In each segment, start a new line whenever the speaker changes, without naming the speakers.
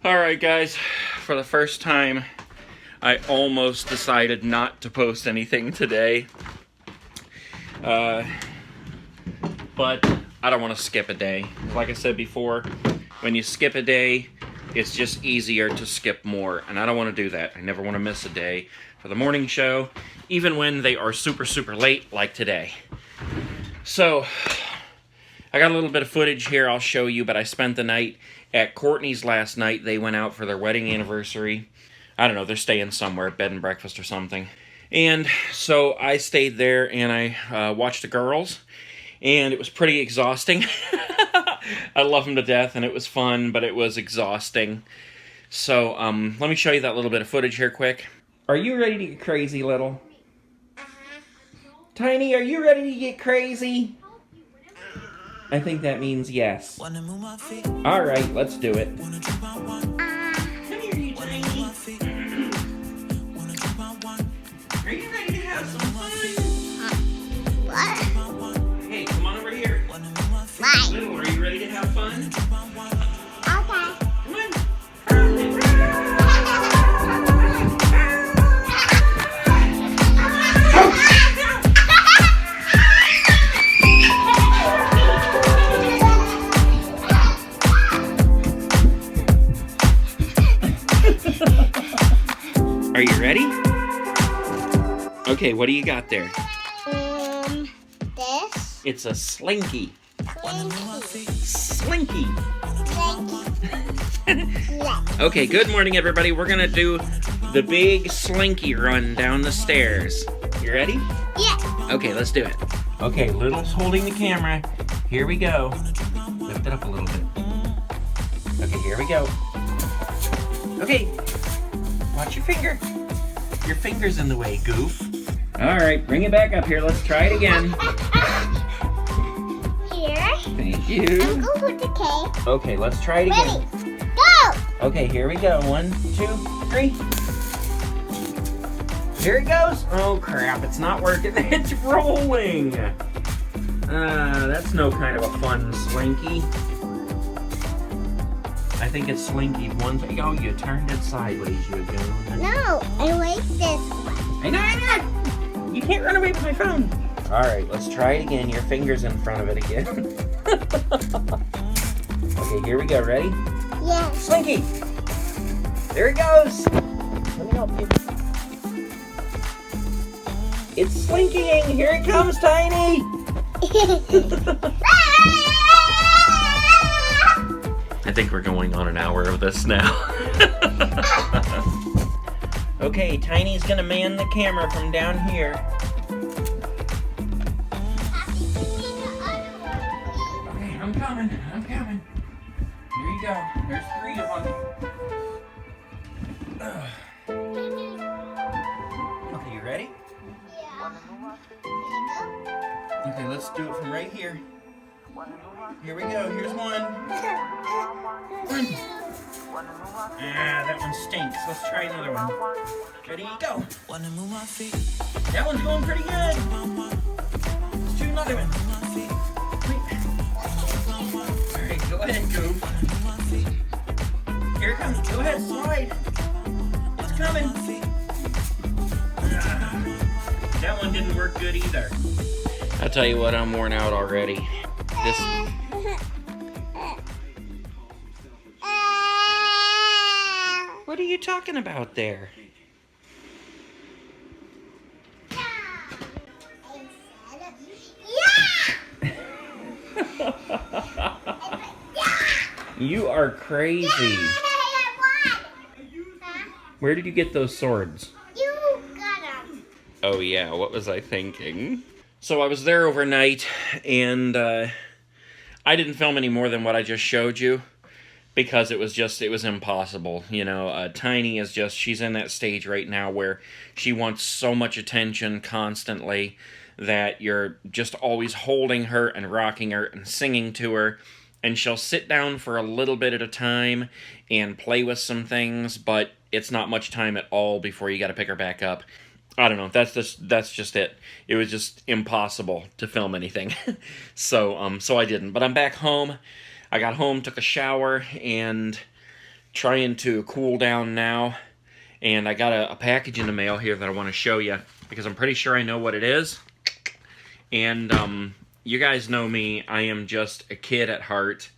Alright guys, for the first time, I almost decided not to post anything today. But I don't want to skip a day. Like I said before, when you skip a day, it's just easier to skip more. And I don't want to do that. I never want to miss a day for the morning show, even when they are super, super late, like today. So, I got a little bit of footage here I'll show you, but I spent the night at Courtney's last night. They went out for their wedding anniversary. I don't know, they're staying somewhere, bed and breakfast or something. And so I stayed there and I watched the girls, and it was pretty exhausting. I love them to death and it was fun, but it was exhausting. So let me show you that little bit of footage here quick. Are you ready to get crazy, little? Tiny, are you ready to get crazy? I think that means yes. Alright, let's do it. Come here, you Tiny. Are you ready to have some fun?
What?
Hey, come on over here.
Why?
Little, are you ready to have fun?
Okay.
Come on. Are you ready? Okay, what do you got there?
This.
It's a slinky.
Slinky.
Slinky. Okay, good morning, everybody. We're gonna do the big slinky run down the stairs. You ready?
Yeah.
Okay, let's do it. Okay, Little's holding the camera. Here we go. Lift it up a little bit. Okay, here we go. Okay, watch your finger. Your finger's in the way, goof. All right, bring it back up here. Let's try it again.
Here.
Thank you.
I'm going to put the K.
Okay, let's try it again.
Ready. Go.
Okay, here we go. 1, 2, 3. Here it goes. Oh crap, it's not working. It's rolling. That's no kind of a fun slinky. I think it's slinky one thing. Oh, you turned it sideways, you go.
No, I like this one.
I know. You can't run away with my phone. All right, let's try it again. Your finger's in front of it again. Okay, here we go. Ready?
Yeah.
Slinky. There it goes. Let me help you. It's slinkying. Here it comes, Tiny. I think we're going on an hour of this now. Okay, Tiny's gonna man the camera from down here. Okay, I'm coming. Here you go. There's 3 of them. Okay, you ready?
Yeah.
Okay, let's do it from right here. Here we go. Here's one. That one stinks. Let's try another one. Ready? Go. That one's going pretty good. Let's do another one. All right, go ahead, Goof. Here it comes. Go ahead, slide. It's coming. That one didn't work good either. I'll tell you what, I'm worn out already. This. What are you talking about there? You are crazy. Where did you get those swords?
You got them.
Oh yeah, what was I thinking? So I was there overnight, and I didn't film any more than what I just showed you. because it was impossible. Tiny is just, she's in that stage right now where she wants so much attention constantly that you're just always holding her and rocking her and singing to her, and she'll sit down for a little bit at a time and play with some things, but it's not much time at all before you got to pick her back up. I don't know. That's just it. It was just impossible to film anything, so I didn't. But I'm back home. I got home, took a shower, and trying to cool down now. And I got a package in the mail here that I want to show you because I'm pretty sure I know what it is. And you guys know me. I am just a kid at heart.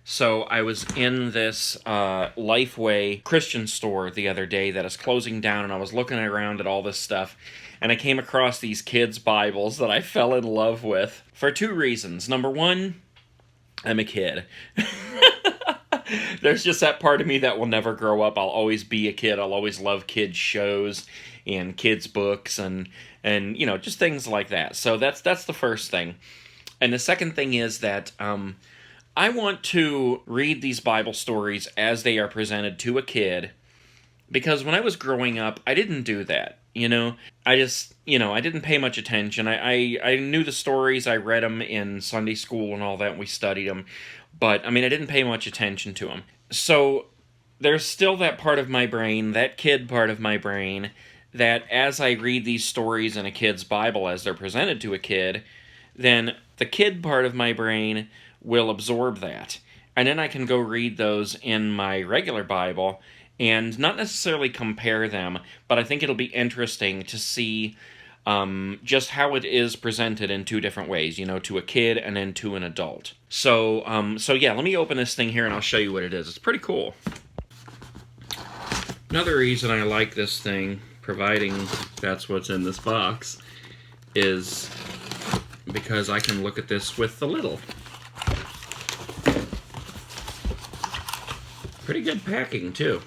So I was in this Lifeway Christian store the other day that is closing down, and I was looking around at all this stuff, and I came across these kids' Bibles that I fell in love with for two reasons. Number one, I'm a kid. There's just that part of me that will never grow up. I'll always be a kid. I'll always love kids' shows and kids' books and just things like that. So that's the first thing. And the second thing is that I want to read these Bible stories as they are presented to a kid, because when I was growing up, I didn't do that. I didn't pay much attention. I knew the stories, I read them in Sunday school and all that, and we studied them, but, I didn't pay much attention to them. So, there's still that part of my brain, that kid part of my brain, that as I read these stories in a kid's Bible as they're presented to a kid, then the kid part of my brain will absorb that. And then I can go read those in my regular Bible and not necessarily compare them, but I think it'll be interesting to see just how it is presented in two different ways, to a kid and then to an adult. So yeah, let me open this thing here and I'll show you what it is. It's pretty cool. Another reason I like this thing, providing that's what's in this box, is because I can look at this with the little. Pretty good packing, too.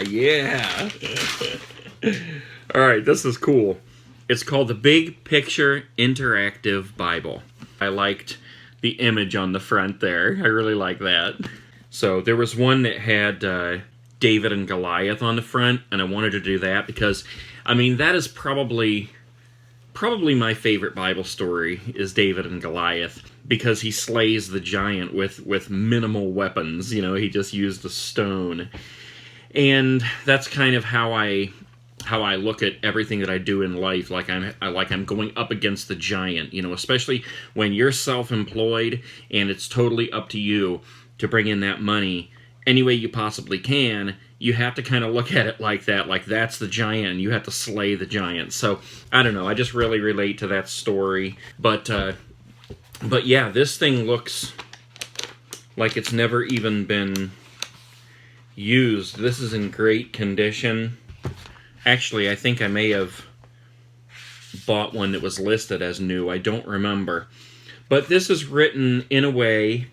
Yeah! Alright, this is cool. It's called the Big Picture Interactive Bible. I liked the image on the front there. I really like that. So, there was one that had David and Goliath on the front, and I wanted to do that because, that is probably my favorite Bible story is David and Goliath, because he slays the giant with minimal weapons. He just used a stone. And that's kind of how I look at everything that I do in life, like I'm going up against the giant, especially when you're self-employed and it's totally up to you to bring in that money any way you possibly can. You have to kind of look at it like that, like that's the giant, and you have to slay the giant. So, I don't know, I just really relate to that story. But yeah, this thing looks like it's never even been used. This is in great condition. Actually, I think I may have bought one that was listed as new. I don't remember. But this is written in a way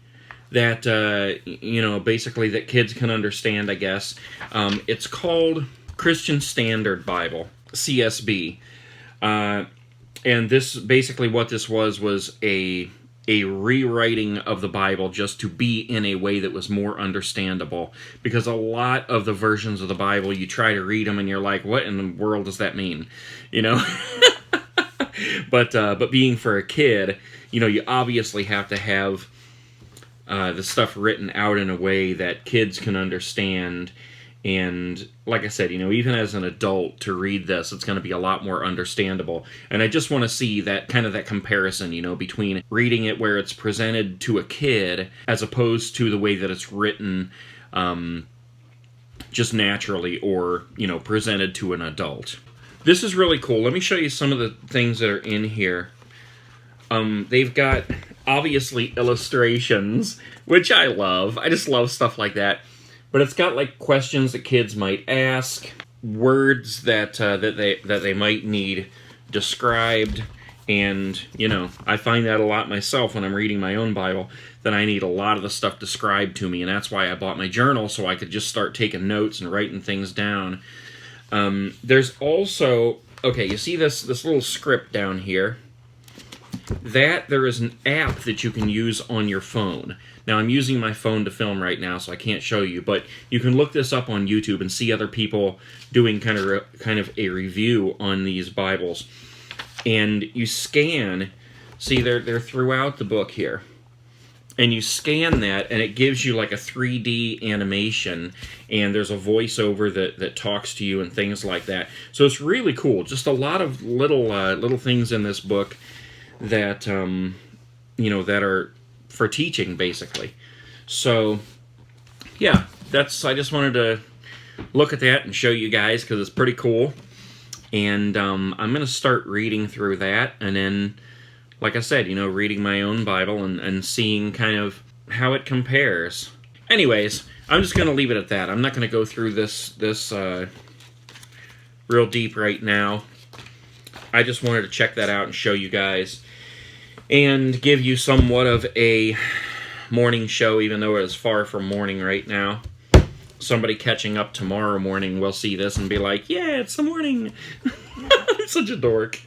that, basically that kids can understand, I guess. It's called Christian Standard Bible, CSB. And this, basically what this was a rewriting of the Bible just to be in a way that was more understandable. Because a lot of the versions of the Bible, you try to read them and you're like, what in the world does that mean? But being for a kid, you obviously have to have the stuff written out in a way that kids can understand. And like I said, even as an adult to read this, it's going to be a lot more understandable. And I just want to see that kind of that comparison, between reading it where it's presented to a kid as opposed to the way that it's written just naturally, or, presented to an adult. This is really cool. Let me show you some of the things that are in here. They've got, obviously, illustrations, which I love. I just love stuff like that. But it's got, like, questions that kids might ask, words that they might need described, and, I find that a lot myself when I'm reading my own Bible, that I need a lot of the stuff described to me, and that's why I bought my journal, so I could just start taking notes and writing things down. There's also, okay, you see this little script down here? There is an app that you can use on your phone. Now, I'm using my phone to film right now, so I can't show you, but you can look this up on YouTube and see other people doing kind of a review on these Bibles. And you scan, see, they're throughout the book here. And you scan that, and it gives you like a 3D animation, and there's a voiceover that talks to you and things like that. So it's really cool. Just a lot of little things in this book that that are for teaching, basically. So yeah, I just wanted to look at that and show you guys because it's pretty cool. And I'm gonna start reading through that, and then, like I said, reading my own Bible and seeing kind of how it compares. Anyways, I'm just gonna leave it at that. I'm not gonna go through this real deep right now. I just wanted to check that out and show you guys and give you somewhat of a morning show, even though it is far from morning right now. Somebody catching up tomorrow morning will see this and be like, yeah, it's the morning. I'm such a dork.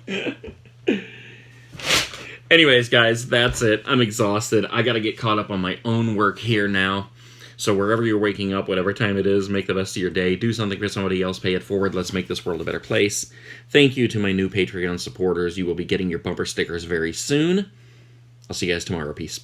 Anyways, guys, that's it. I'm exhausted. I gotta get caught up on my own work here now. So wherever you're waking up, whatever time it is, make the best of your day. Do something for somebody else. Pay it forward. Let's make this world a better place. Thank you to my new Patreon supporters. You will be getting your bumper stickers very soon. I'll see you guys tomorrow. Peace.